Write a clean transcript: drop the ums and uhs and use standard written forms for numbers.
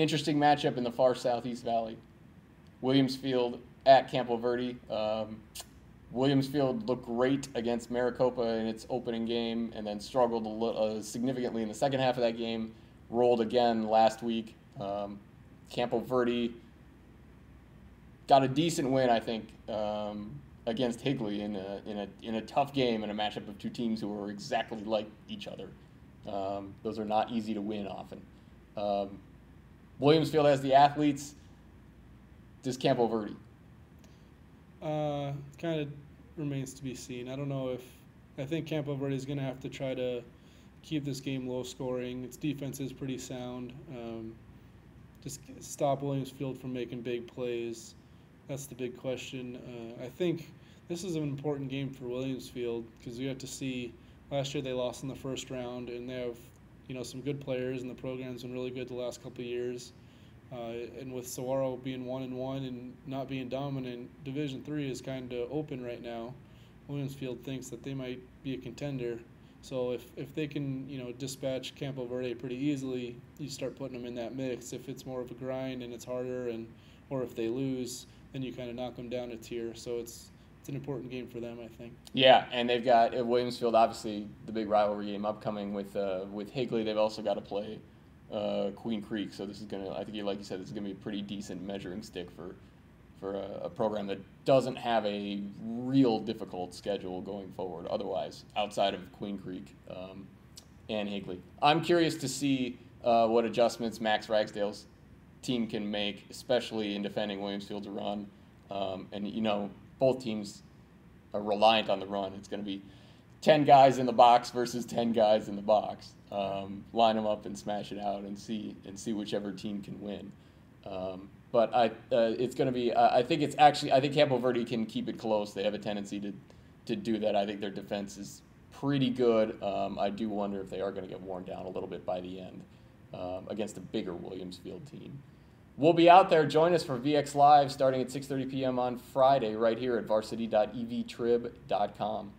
interesting matchup in the far Southeast Valley. Williams Field at Campo Verde. Williams Field looked great against Maricopa in its opening game and then struggled significantly in the second half of that game. Rolled again last week. Campo Verde got a decent win, I think, against Higley in a tough game in a matchup of two teams who were exactly like each other. Those are not easy to win often. Williams Field has the athletes. Does Campo Verde? Kind of remains to be seen. I don't know I think Campo Verde is going to have to try to keep this game low scoring. Its defense is pretty sound. Just stop Williams Field from making big plays. That's the big question. I think this is an important game for Williams Field because you have to see last year they lost in the first round, and they have some good players, and the program's been really good the last couple of years. And with Saguaro being 1-1 and not being dominant, Division III is kind of open right now. Williams Field thinks that they might be a contender. So if they can dispatch Campo Verde pretty easily, you start putting them in that mix. If it's more of a grind and it's harder, or if they lose, then you kind of knock them down a tier. So it's an important game for them, I think. Yeah, and they've got Williams Field, obviously the big rivalry game upcoming with Higley. They've also got to play Queen Creek. So this is gonna, I think, like you said, this is gonna be a pretty decent measuring stick for a program that doesn't have a real difficult schedule going forward otherwise, outside of Queen Creek and Higley. I'm curious to see what adjustments Max Ragsdale's team can make, especially in defending Williams Field's run. And both teams are reliant on the run. It's going to be 10 guys in the box versus 10 guys in the box. Line them up and smash it out and see whichever team can win. But it's going to be. I think Campo Verde can keep it close. They have a tendency to do that. I think their defense is pretty good. I do wonder if they are going to get worn down a little bit by the end against a bigger Williams Field team. We'll be out there. Join us for VX Live starting at 6:30 p.m. on Friday right here at varsity.evtrib.com.